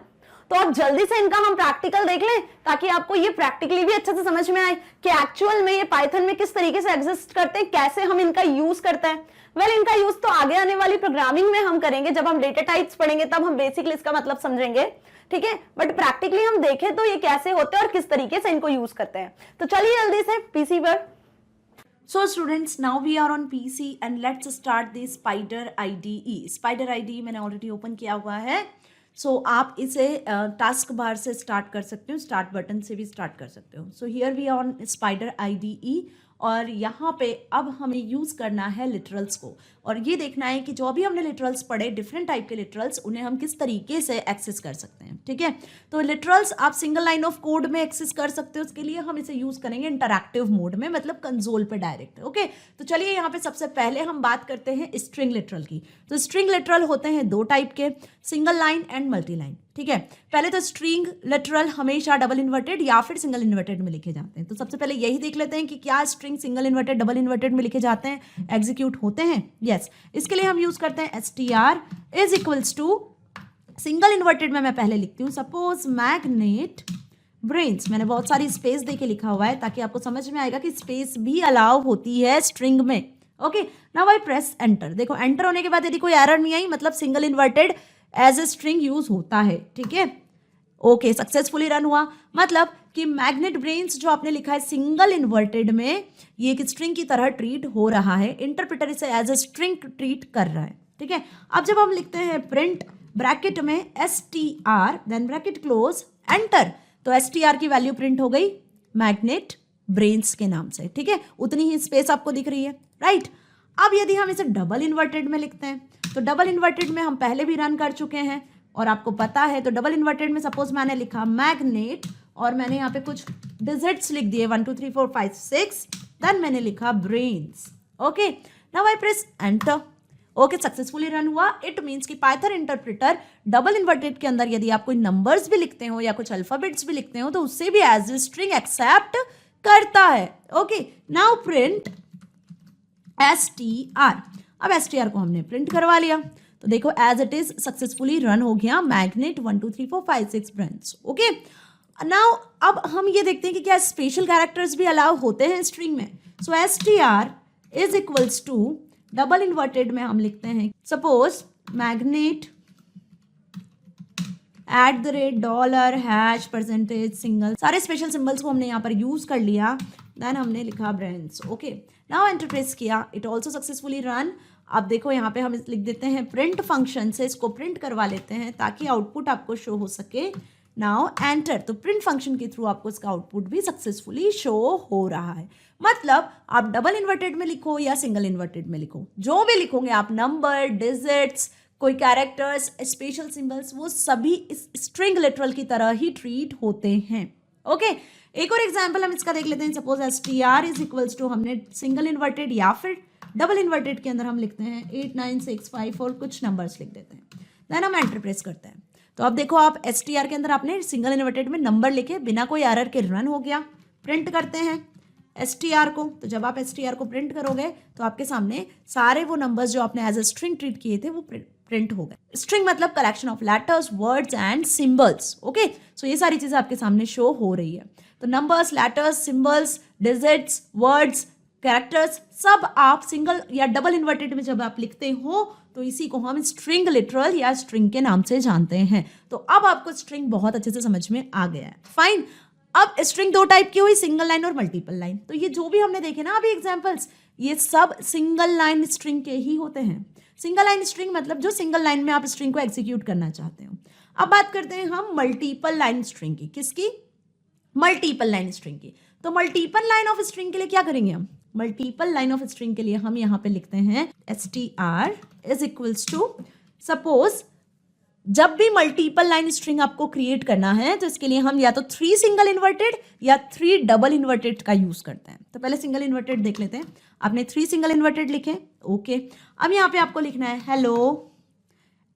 तो अब जल्दी से इनका हम प्रैक्टिकल देख लें ताकि आपको ये प्रैक्टिकली भी अच्छे से समझ में आए कि एक्चुअल में ये पाइथन में किस तरीके से एग्जिस्ट करते हैं, कैसे हम इनका यूज करते हैं। वेल इनका यूज तो आगे आने वाली प्रोग्रामिंग में हम करेंगे, जब हम डेटा टाइप्स पढ़ेंगे तब हम बेसिकली इसका मतलब समझेंगे, ठीक है। बट प्रैक्टिकली हम देखें तो ये कैसे होते हैं और किस तरीके से इनको यूज करते हैं। तो चलिए जल्दी से पीसी पर। So students, now we are on PC and let's start the Spider IDE. Spider IDE मैंने already open किया हुआ है। So आप इसे टास्क बार से स्टार्ट कर सकते हो, स्टार्ट बटन से भी स्टार्ट कर सकते हो। So here we are on Spider IDE और यहाँ पे अब हमें यूज़ करना है लिटरल्स को, और ये देखना है कि जो अभी हमने लिटरल्स पढ़े, डिफरेंट टाइप के लिटरल्स, उन्हें हम किस तरीके से एक्सेस कर सकते हैं, ठीक है। तो लिटरल्स आप सिंगल लाइन ऑफ कोड में एक्सेस कर सकते हो, उसके लिए हम इसे यूज़ करेंगे इंटरैक्टिव मोड में, मतलब कंसोल पे डायरेक्ट, ओके। तो चलिए यहाँ पे सबसे पहले हम बात करते हैं स्ट्रिंग लिटरल की। तो स्ट्रिंग लिटरल होते हैं 2 टाइप के, single line and multi line, ठीक है। पहले तो स्ट्रिंग लिटरल हमेशा डबल इन्वर्टेड या फिर सिंगल इन्वर्टेड में लिखे जाते हैं। तो सबसे पहले यही देख लेते हैं कि क्या string single inverted, double inverted में लिखे जाते हैं, एग्जीक्यूट होते हैं। यस, इसके लिए हम यूज करते हैं str is equals to, single inverted में मैं पहले लिखती हूँ सपोज मैग्नेट ब्रेन्स। मैंने बहुत सारी स्पेस देके लिखा हुआ है ताकि आपको समझ में आएगा कि स्पेस भी अलाउ होती है स्ट्रिंग में, okay. Now I press enter. देखो एंटर होने के बाद यदि कोई एरर नहीं आई मतलब single inverted as a string use होता है, ठीक है। ओके, सक्सेसफुली रन हुआ, मतलब कि मैग्नेट ब्रेन्स जो आपने लिखा है सिंगल इन्वर्टेड में, ये एक स्ट्रिंग की तरह ट्रीट हो रहा है, इंटरप्रेटर इसे एज ए स्ट्रिंग ट्रीट कर रहा है, ठीक है। अब जब हम लिखते हैं प्रिंट ब्रैकेट में str then bracket close enter, तो str की वैल्यू प्रिंट हो गई मैग्नेट ब्रेन्स के नाम से, ठीक है। उतनी ही स्पेस आपको दिख रही है, राइट। अब यदि हम इसे डबल इन्वर्टेड में लिखते हैं, तो डबल इन्वर्टेड में हम पहले भी रन कर चुके हैं और आपको पता है। तो डबल इन्वर्टेड में सपोज मैंने लिखा मैग्नेट और मैंने यहाँ पे कुछ डिजिट्स लिख दिए 1 2 3 4 5 6, देन मैंने लिखा brains, okay. Now I press enter, okay, successfully run हुआ। इट मीन्स कि पाइथन इंटरप्रेटर डबल इन्वर्टेड के अंदर यदि आप कोई नंबर्स भी लिखते हो या कुछ अल्फाबेट्स भी लिखते हो तो उससे भी एज ए स्ट्रिंग एक्सेप्ट करता है, ओके। Now print str। अब str को हमने प्रिंट करवा लिया, तो देखो as it is successfully run हो गया मैग्नेट 1 2 3 4 5 6 ब्रांच। ओके, नाउ अब हम ये देखते हैं कि क्या स्पेशल कैरेक्टर्स भी अलाउ होते हैं स्ट्रिंग में। So str is equals to double inverted में हम लिखते हैं सपोज मैग्नेट @ $, सिंगल, सारे स्पेशल सिंबल्स को हमने यहाँ पर यूज कर लिया। देन हमने लिखा branch. Okay, now enter press किया, इट ऑल्सो सक्सेसफुली रन। अब देखो यहाँ पे हम लिख देते हैं प्रिंट फंक्शन से, इसको प्रिंट करवा लेते हैं ताकि आउटपुट आपको शो हो सके। नाउ एंटर, तो प्रिंट फंक्शन के थ्रू आपको इसका आउटपुट भी सक्सेसफुली शो हो रहा है। मतलब आप डबल इन्वर्टेड में लिखो या सिंगल इन्वर्टेड में लिखो, जो भी लिखोगे आप, नंबर, डिजिट्स, कोई कैरेक्टर्स, स्पेशल सिंबल्स, वो सभी इस स्ट्रिंग लिटरल की तरह ही ट्रीट होते हैं। ओके, एक और एग्जांपल हम इसका देख लेते हैं। Suppose str is equals to, हमने सिंगल इन्वर्टेड या फिर डबल इन्वर्टेड के अंदर हम लिखते हैं 8 9 6 5 और कुछ नंबर्स लिख देते हैं। देन हम एंटर प्रेस करते हैं। तो अब देखो आप str के अंदर आपने सिंगल इन्वर्टेड में नंबर लिखे, बिना कोई एरर के रन हो गया। प्रिंट करते हैं str को, तो जब आप str को प्रिंट करोगे तो आपके सामने सारे वो नंबर्स जो आपने एज अ स्ट्रिंग ट्रीट किए थे वो प्रिंट हो गए। स्ट्रिंग मतलब collection of letters, words and symbols. Okay, so ये सारी चीजें आपके सामने शो हो रही है। तो numbers, letters, symbols, digits, words, characters, सब आप सिंगल या डबल इन्वर्टेड में जब आप लिखते हो तो इसी को हम स्ट्रिंग लिटरल या स्ट्रिंग के नाम से जानते हैं। तो अब आपको स्ट्रिंग बहुत अच्छे से समझ में आ गया है। फाइन, अब स्ट्रिंग दो टाइप की हुई, सिंगल लाइन और मल्टीपल लाइन। तो ये जो भी हमने देखे ना अभी एग्जांपल्स, ये सब सिंगल लाइन स्ट्रिंग के ही होते हैं। सिंगल लाइन स्ट्रिंग मतलब जो सिंगल लाइन में आप स्ट्रिंग को एग्जीक्यूट करना चाहते हो। अब बात करते हैं हम मल्टीपल लाइन स्ट्रिंग की। किसकी? मल्टीपल लाइन स्ट्रिंग की। तो मल्टीपल लाइन ऑफ स्ट्रिंग के लिए क्या करेंगे हम? मल्टीपल लाइन ऑफ स्ट्रिंग के लिए हम यहाँ पे लिखते हैं str is equals to, suppose जब भी मल्टीपल लाइन स्ट्रिंग आपको क्रिएट करना है तो इसके लिए हम या तो 3 सिंगल इन्वर्टेड या 3 डबल इन्वर्टेड का यूज करते हैं। तो पहले सिंगल इन्वर्टेड देख लेते हैं। आपने 3 सिंगल इन्वर्टेड लिखे। ओके, अब यहाँ पे आपको लिखना है हेलो,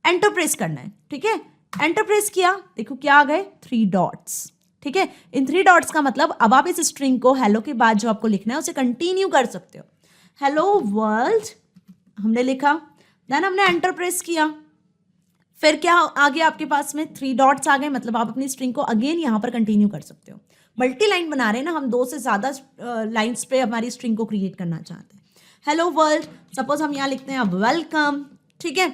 एंटर प्रेस करना है। ठीक है, एंटर प्रेस किया, देखो क्या आ गए 3 डॉट्स। ठीक है, इन 3 डॉट्स का मतलब अब आप इस स्ट्रिंग को हेलो के बाद जो आपको लिखना है उसे कंटिन्यू कर सकते हो। हेलो वर्ल्ड हमने लिखा, देन हमने एंटर प्रेस किया, फिर क्या आ गया आपके पास में 3 डॉट्स आ गए, मतलब आप अपनी स्ट्रिंग को अगेन यहाँ पर कंटिन्यू कर सकते हो। मल्टी लाइन बना रहे हैं ना हम, 2 से ज़्यादा लाइन्स पे हमारी स्ट्रिंग को क्रिएट करना चाहते हैं। हेलो वर्ल्ड, सपोज हम यहाँ लिखते हैं अब वेलकम। ठीक है,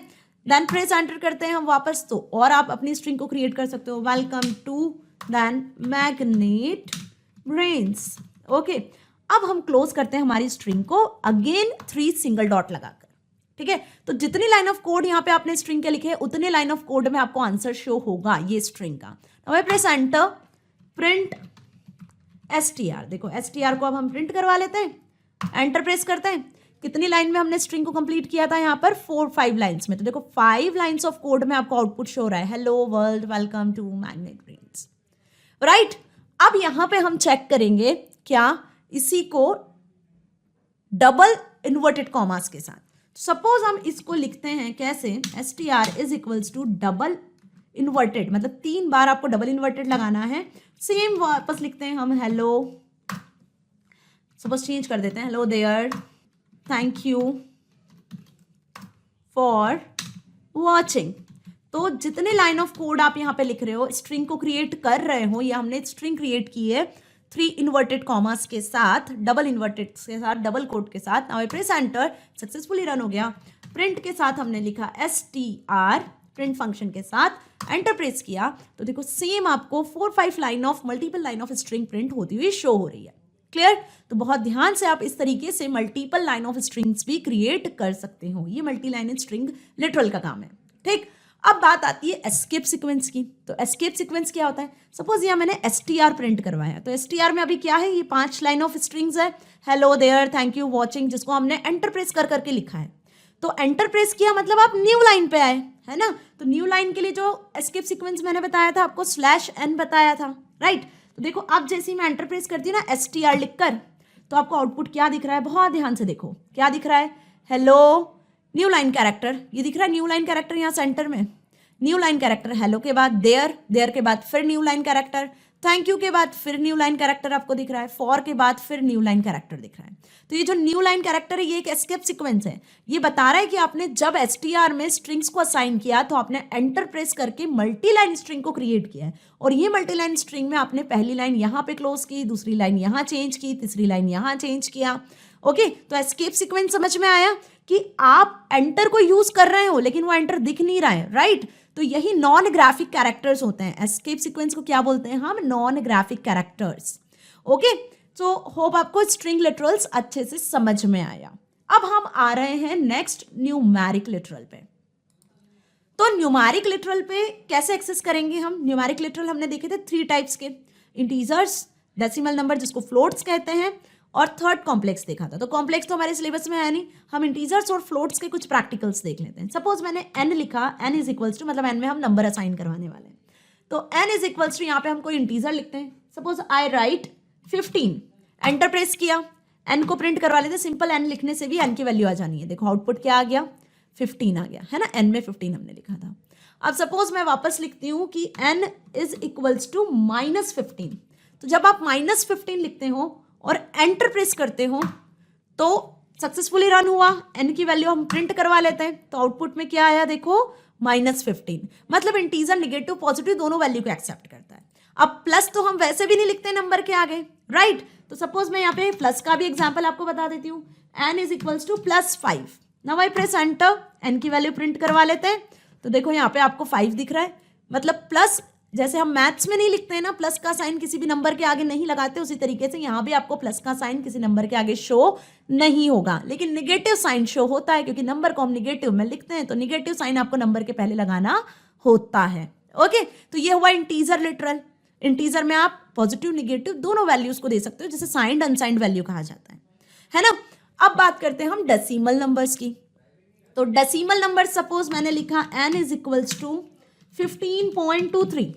देन प्रेस एंटर करते हैं हम वापस, तो और आप अपनी स्ट्रिंग को क्रिएट कर सकते हो। Welcome to then magnet brains. Okay, अब हम क्लोज करते हैं हमारी स्ट्रिंग को अगेन 3 सिंगल डॉट लगाकर। ठीक है, तो जितनी लाइन ऑफ कोड यहाँ पे आपने स्ट्रिंग के लिखे उतने लाइन ऑफ कोड में आपको आंसर शो होगा ये स्ट्रिंग का। अब प्रेस एंटर, प्रिंट str। देखो str को अब हम प्रिंट करवा लेते हैं, एंटर प्रेस करते हैं। कितनी लाइन में हमने स्ट्रिंग को कंप्लीट किया था यहाँ पर? 4-5 लाइन्स में। तो देखो 5 लाइन्स ऑफ कोड में आपको आउटपुट शो हो रहा है, hello world welcome to magnet brains. Right, अब यहाँ पे हम चेक करेंगे क्या इसी को डबल इन्वर्टेड कॉमास के साथ। सपोज हम इसको लिखते हैं कैसे, str is equals to double inverted, मतलब 3 बार आपको डबल इन्वर्टेड लगाना है। सेम वापस लिखते हैं हम हेलो, सपोज चेंज कर देते हैं hello there, thank you for watching. तो जितने लाइन ऑफ कोड आप यहाँ पे लिख रहे हो, स्ट्रिंग को क्रिएट कर रहे हो, या हमने स्ट्रिंग क्रिएट की है 3 इन्वर्टेड कॉमास के साथ, डबल इन्वर्टेड के साथ, डबल कोट के साथ। Now press enter, successfully run हो गया। प्रिंट के साथ हमने लिखा str, प्रिंट फंक्शन के साथ एंटर प्रेस किया, तो देखो सेम आपको 4-5 line of multiple line of string print होती हुई शो हो रही है। क्लियर? तो बहुत ध्यान से आप इस तरीके से मल्टीपल लाइन ऑफ स्ट्रिंग्स भी क्रिएट कर सकते हो। ये मल्टी लाइन स्ट्रिंग लिटरल का काम है। ठीक, अब बात आती है एस्केप सीक्वेंस की। तो एस्केप सीक्वेंस क्या होता है? सपोज यहाँ मैंने str प्रिंट करवाया, तो str में अभी क्या है, ये 5 लाइन ऑफ स्ट्रिंग्स है, hello there, thank you watching, जिसको हमने एंटर प्रेस कर करके लिखा है। तो एंटर प्रेस किया मतलब आप न्यू लाइन पे आए, है ना। तो न्यू लाइन के लिए जो एस्केप सीक्वेंस मैंने बताया था आपको, /n बताया था, राइट। तो देखो अब जैसे ही मैं एंटर प्रेस करती हूँ ना str लिखकर, तो आपको आउटपुट क्या दिख रहा है? बहुत ध्यान से देखो क्या दिख रहा है, हेलो न्यू लाइन कैरेक्टर, ये दिख रहा है न्यू लाइन कैरेक्टर यहाँ सेंटर में। न्यू लाइन कैरेक्टर हेलो के बाद देयर, देयर के बाद फिर new line character, thank you के बाद फिर न्यू लाइन कैरेक्टर आपको दिख रहा है, फॉर के बाद फिर न्यू लाइन कैरेक्टर दिख रहा है। तो ये जो न्यू लाइन कैरेक्टर है ये एक एस्केप सीक्वेंस है। ये बता रहा है कि आपने जब एसटीआर में स्ट्रिंग्स को असाइन किया तो आपने एंटर प्रेस करके मल्टी लाइन स्ट्रिंग को क्रिएट किया है, और ये मल्टी लाइन स्ट्रिंग में आपने पहली लाइन यहाँ पे क्लोज की, दूसरी लाइन यहाँ चेंज की, तीसरी लाइन यहाँ चेंज किया। ओके, तो एस्केप सीक्वेंस समझ में आया कि आप एंटर को यूज कर रहे हो लेकिन वो एंटर दिख नहीं रहा है, राइट। तो यही नॉन ग्राफिक कैरेक्टर्स होते हैं। एस्केप सीक्वेंस को क्या बोलते हैं हम? Non graphic characters. ओके, तो होप आपको स्ट्रिंग लिटरल्स अच्छे से समझ में आया। अब हम आ रहे हैं नेक्स्ट न्यूमेरिक लिटरल पे। तो न्यूमेरिक लिटरल पे कैसे एक्सेस करेंगे हम? न्यूमेरिक लिटरल हमने देखे थे 3 टाइप्स के, इंटीजर्स, डेसिमल नंबर जिसको फ्लोट्स कहते हैं, और थर्ड कॉम्प्लेक्स देखा था। तो कॉम्प्लेक्स तो हमारे सिलेबस में है नहीं, हम इंटीजर्स और फ्लोट्स के कुछ प्रैक्टिकल्स देख लेते हैं। सपोज मैंने n लिखा, n इज इक्वल्स टू, मतलब n में हम नंबर असाइन करवाने वाले हैं, तो n इज इक्वल्स टू, यहाँ पे हम कोई इंटीजर लिखते हैं। Suppose I right 15, enter press किया, n को प्रिंट करवा लेते हैं। सिंपल n लिखने से भी n की वैल्यू आ जानी है। देखो आउटपुट क्या आ गया? 15 आ गया, है ना। n में 15 हमने लिखा था। अब सपोज मैं वापस लिखती हूँ कि n इज इक्वल्स टू -15। तो जब आप -15 लिखते हो और एंटर प्रेस करते हो तो सक्सेसफुली रन हुआ, n की वैल्यू हम प्रिंट करवा लेते हैं, तो आउटपुट में क्या आया? देखो -15। मतलब इंटीजर निगेटिव पॉजिटिव दोनों वैल्यू को एक्सेप्ट करता है। अब प्लस तो हम वैसे भी नहीं लिखते नंबर के आगे, राइट। तो सपोज मैं यहाँ पे प्लस का भी एग्जाम्पल आपको बता देती हूँ। n is equals to +5। Now I press enter, n की वैल्यू प्रिंट करवा लेते हैं, तो देखो यहाँ पे आपको 5 दिख रहा है। मतलब प्लस, जैसे हम मैथ्स में नहीं लिखते हैं ना, प्लस का साइन किसी भी नंबर के आगे नहीं लगाते, उसी तरीके से यहाँ भी आपको प्लस का साइन किसी नंबर के आगे शो नहीं होगा, लेकिन निगेटिव साइन शो होता है, क्योंकि नंबर को हम निगेटिव में लिखते हैं, तो निगेटिव साइन आपको नंबर के पहले लगाना होता है। ओके, तो ये हुआ इंटीजर लिटरल। इंटीजर में आप पॉजिटिव निगेटिव दोनों वैल्यूज को दे सकते हो, जिसे साइंड अनसाइंड वैल्यू कहा जाता है ना। अब बात करते हैं हम डेसिमल नंबर्स की। तो डेसिमल नंबर सपोज मैंने लिखा n is equals to 15.23,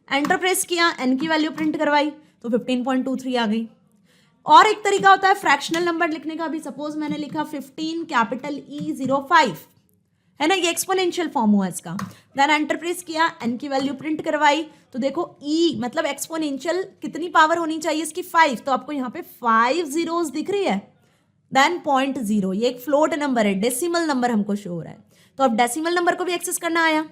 enter press किया, n की वैल्यू प्रिंट करवाई, तो 15.23 आ गई। और एक तरीका होता है फ्रैक्शनल नंबर लिखने का भी। सपोज मैंने लिखा 15 कैपिटल E05, है ना, ये एक्सपोनेंशियल फॉर्म हुआ इसका। देन एंटर प्रेस किया, n की वैल्यू प्रिंट करवाई, तो देखो e मतलब एक्सपोनेंशियल कितनी पावर होनी चाहिए इसकी? 5, तो आपको यहाँ पे 5 zeros दिख रही है। देन 0.0, ये एक फ्लोट नंबर है, डेसिमल नंबर हमको शो हो रहा है। तो अब डेसिमल नंबर को भी एक्सेस करना आया।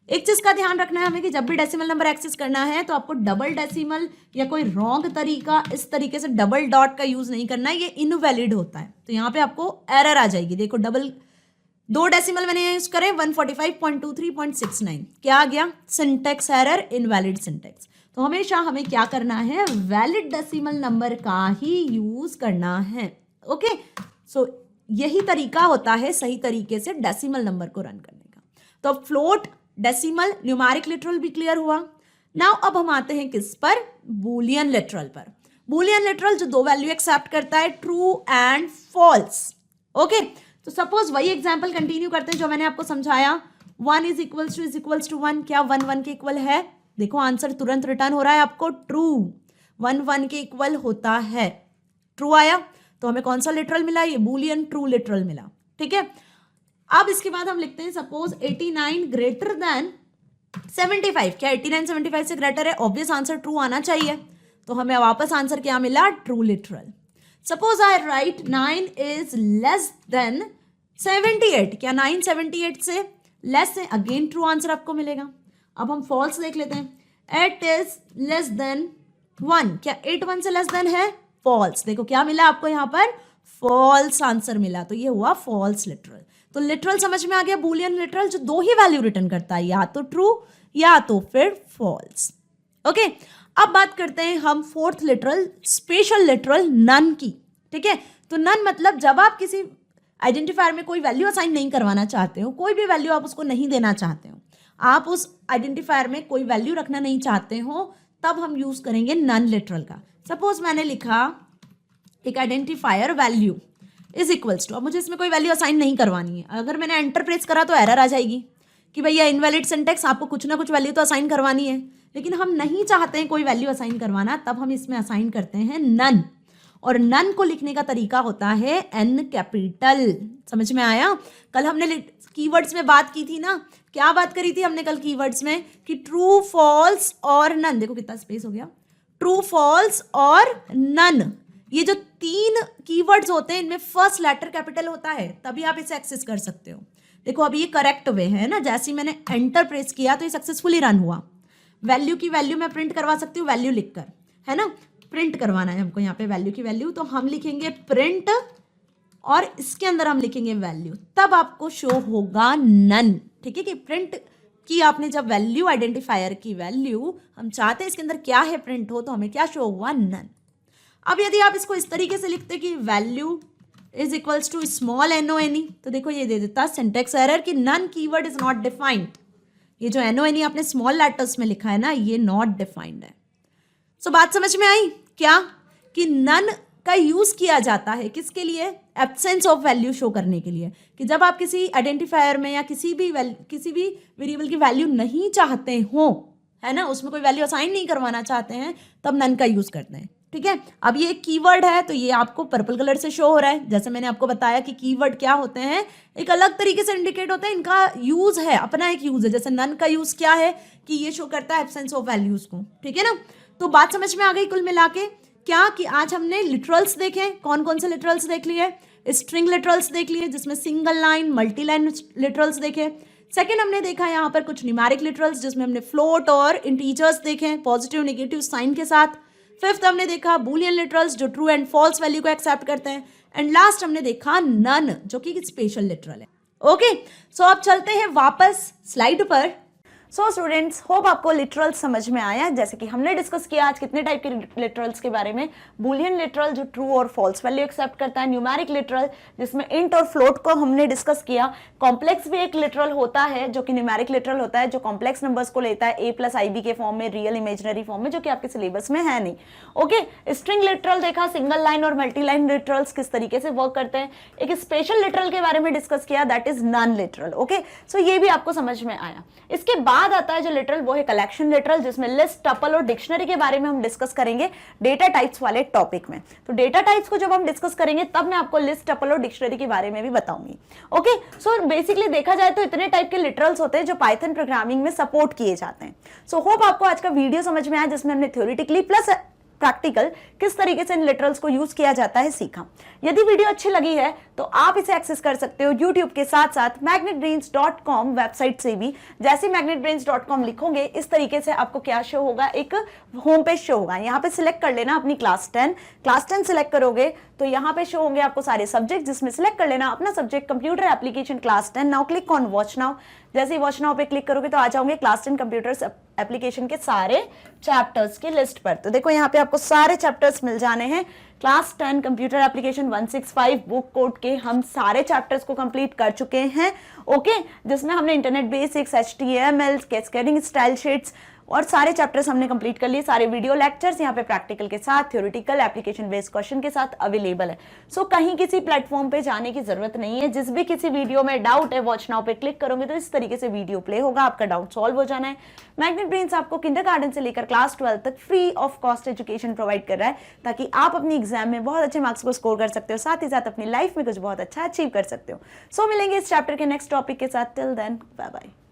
एक चीज का ध्यान रखना है हमें कि जब भी डेसिमल नंबर एक्सेस करना है तो आपको डबल डेसिमल या कोई रॉन्ग तरीका, इस तरीके से डबल डॉट का यूज नहीं करना है, ये इनवैलिड होता है। तो यहाँ पे आपको एरर आ जाएगी। देखो डबल 2 डेसिमल मैंने यूज करे 145.23.69, क्या आ गया? Syntax error, invalid syntax. तो हमेशा हमें क्या करना है? वैलिड डेसिमल नंबर का ही यूज करना है। ओके, सो यही तरीका होता है सही तरीके से डेसिमल नंबर को रन करने का। तो फ्लोट, डेसिमल, न्यूमेरिक लिटरल भी क्लियर हुआ। नाउ अब हम आते हैं किस पर? बूलियन लिटरल पर। बूलियन लिटरल जो 2 वैल्यू एक्सेप्ट करता है, ट्रू एंड फॉल्स। ओके, तो सपोज वही एग्जांपल कंटिन्यू करते हैं जो मैंने आपको समझाया। 1 इज इक्वल्स टू 1, क्या 1 1 के इक्वल है? देखो आंसर तुरंत रिटर्न हो रहा है आपको, ट्रू। 1 1 के इक्वल होता है, ट्रू आया। तो हमें कौन सा लिटरल मिला? ये बूलियन ट्रू लिटरल मिला। ठीक है, अब इसके बाद हम लिखते हैं सपोज 89 ग्रेटर देन 75, क्या 89 75 से ग्रेटर है? ऑब्वियस आंसर ट्रू आना चाहिए। तो हमें वापस आंसर क्या मिला? True literal. Suppose I right 9 is less than 78, क्या 9 78 से लेस है? अगेन ट्रू आंसर आपको मिलेगा। अब हम फॉल्स देख लेते हैं। 8 इज लेस देन 1, क्या 8 1 से लेस देन है? फॉल्स। देखो क्या मिला आपको यहाँ पर? फॉल्स आंसर मिला। तो ये हुआ फॉल्स लिटरल। तो लिटरल समझ में आ गया, बूलियन लिटरल जो 2 ही वैल्यू रिटर्न करता है, या तो ट्रू या तो फिर फॉल्स। ओके, अब बात करते हैं हम fourth literal, special literal none की। ठीक है, तो नन मतलब जब आप किसी आइडेंटिफायर में कोई वैल्यू असाइन नहीं करवाना चाहते हो, कोई भी वैल्यू आप उसको नहीं देना चाहते हो, आप उस आइडेंटिफायर में कोई वैल्यू रखना नहीं चाहते हो, तब हम यूज करेंगे नन लिटरल का। सपोज मैंने लिखा एक identifier value is equals to, अब मुझे इसमें कोई वैल्यू असाइन नहीं करवानी है। अगर मैंने एंटर प्रेस करा तो एरर आ जाएगी कि भैया इनवैलिड सिंटेक्स, आपको कुछ ना कुछ वैल्यू तो असाइन करवानी है, लेकिन हम नहीं चाहते हैं कोई वैल्यू असाइन करवाना, तब हम इसमें असाइन करते हैं नन। और नन को लिखने का तरीका होता है एन कैपिटल। समझ में आया? कल हमने कीवर्ड्स में बात की थी ना, क्या बात करी थी हमने कल कीवर्ड्स में? कि ट्रू, फॉल्स और नन। देखो कितना स्पेस हो गया, ट्रू फॉल्स और नन, ये जो 3 कीवर्ड्स होते हैं इनमें फर्स्ट लेटर कैपिटल होता है, तभी आप इसे एक्सेस कर सकते हो। देखो अभी ये करेक्ट वे है ना, जैसे ही मैंने एंटर प्रेस किया तो ये सक्सेसफुली रन हुआ। वैल्यू की वैल्यू मैं प्रिंट करवा सकती हूँ वैल्यू लिखकर, है ना, प्रिंट करवाना है हमको यहाँ पे वैल्यू की वैल्यू, तो हम लिखेंगे प्रिंट और इसके अंदर हम लिखेंगे वैल्यू, तब आपको शो होगा नन। ठीक है, कि प्रिंट की आपने जब वैल्यू आइडेंटिफायर की वैल्यू हम चाहते हैं इसके अंदर क्या है प्रिंट हो, तो हमें क्या शो हुआ, नन। अब यदि आप इसको इस तरीके से लिखते कि value is equals to small NONE, तो देखो ये दे देता सिंटेक्स एरर कि none keyword is not defined. ये जो NONE आपने स्मॉल लेटर्स में लिखा है ना, ये नॉट डिफाइंड है। सो बात समझ में आई क्या, कि नन का यूज किया जाता है किसके लिए, एब्सेंस ऑफ वैल्यू शो करने के लिए, कि जब आप किसी आइडेंटिफायर में या किसी भी वेरिएबल की वैल्यू नहीं चाहते हो, है ना, उसमें कोई वैल्यू असाइन नहीं करवाना चाहते हैं, तब नन का यूज करते हैं। ठीक है, अब ये कीवर्ड है तो ये आपको पर्पल कलर से शो हो रहा है। जैसे मैंने आपको बताया कि कीवर्ड क्या होते हैं, एक अलग तरीके से इंडिकेट होते हैं, इनका यूज है, अपना एक यूज है। जैसे नन का यूज क्या है कि ये शो करता है एब्सेंस ऑफ वैल्यूज को। ठीक है ना, तो बात समझ में आ गई कुल मिला के क्या, कि आज हमने लिटरल्स देखे। कौन कौन से लिटरल्स देख लिए, स्ट्रिंग लिटरल्स देख लिए जिसमें single line multi line literals देखे। सेकेंड हमने देखा यहाँ पर कुछ न्यूमेरिक लिटरल्स जिसमें हमने फ्लोट और इंटीजर्स देखे पॉजिटिव नेगेटिव साइन के साथ। फिफ्थ हमने देखा बूलियन लिटरल्स जो ट्रू एंड फॉल्स वैल्यू को एक्सेप्ट करते हैं। एंड लास्ट हमने देखा नन जो कि स्पेशल लिटरल है। ओके, सो अब चलते हैं वापस स्लाइड पर। सो स्टूडेंट्स, होप आपको लिटरल्स समझ में आया। जैसे कि हमने डिस्कस किया आज कितने टाइप के लिटरल्स के बारे में, बूलियन लिटरल जो ट्रू और फॉल्स वैल्यू एक्सेप्ट करता है, न्यूमेरिक लिटरल जिसमें इंट और फ्लोट को हमने डिस्कस किया, कॉम्प्लेक्स भी एक लिटरल होता है जो कि न्यूमेरिक लिटरल होता है, जो कॉम्प्लेक्स नंबर्स को लेता है A+IB के फॉर्म में, रियल इमेजिनरी फॉर्म में, जो कि आपके सिलेबस में है नहीं। ओके, स्ट्रिंग लिटरल देखा, सिंगल लाइन और मल्टी लाइन लिटरल्स किस तरीके से वर्क करते हैं। एक स्पेशल लिटरल के बारे में डिस्कस किया, that is non literal. Okay, so ये भी आपको समझ में आया। इसके बाद आता है जो लिटरल, वो है कलेक्शन लिटरल जिसमें लिस्ट, टपल और डिक्शनरी के बारे में हम डिस्कस करेंगे डेटा टाइप्स वाले टॉपिक में। तो डेटा टाइप्स को जब हम डिस्कस करेंगे तब मैं आपको लिस्ट, टपल और डिक्शनरी के बारे में भी बताऊंगी। ओके, सो बेसिकली देखा जाए तो इतने टाइप के लिटरल्स होते हैं जो पाइथन प्रोग्रामिंग में सपोर्ट किए जाते हैं। सो होप आपको आज का वीडियो समझ में आया जिसमें हमने थ्योरेटिकली प्लस प्रैक्टिकल किस तरीके से इन लिटरल्स को यूज किया जाता है सीखा। यदि वीडियो अच्छी लगी है तो आप इसे एक्सेस कर सकते हो YouTube के साथ साथ magnetbrains.com वेबसाइट से भी। जैसे magnetbrains.com लिखोगे इस तरीके से आपको क्या शो होगा, एक होम पेज शो होगा। यहाँ पे सिलेक्ट कर लेना अपनी क्लास 10 सिलेक्ट करोगे तो यहाँ पे शो होंगे आपको सारे सब्जेक्ट, जिसमें सिलेक्ट कर लेना अपना subject computer application class 10। Now click on watch now. जैसे ही वॉच नाउ पे क्लिक करोगे तो आ जाओगे क्लास 10 कंप्यूटर्स एप्लीकेशन के सारे चैप्टर्स की लिस्ट पर। तो देखो यहाँ पे आपको सारे चैप्टर्स मिल जाने हैं। Class 10 computer application 165 book code के हम सारे चैप्टर्स को कंप्लीट कर चुके हैं। ओके, जिसमें हमने internet basics, HTML, cascading style sheets और सारे चैप्टर्स हमने कंप्लीट कर लिए। सारे वीडियो लेक्चर्स यहाँ पे प्रैक्टिकल के साथ, थ्योरेटिकल, एप्लीकेशन बेस्ड क्वेश्चन के साथ अवेलेबल है। सो कहीं किसी प्लेटफॉर्म पे जाने की जरूरत नहीं है। जिस भी किसी वीडियो में डाउट है, वॉच नाउ पे क्लिक करोगे तो इस तरीके से वीडियो प्ले होगा, आपका डाउट सॉल्व हो जाना है। मैग्नेट ब्रेन्स आपको किंडरगार्टन से लेकर क्लास 12 तक free of cost education provide कर रहा है, ताकि आप अपनी एग्जाम में बहुत अच्छे मार्क्स को स्कोर कर सकते हो, साथ ही साथ अपनी लाइफ में कुछ बहुत अच्छा अचीव कर सकते हो। सो मिलेंगे इस चैप्टर के नेक्स्ट टॉपिक के साथ। Till then, bye bye.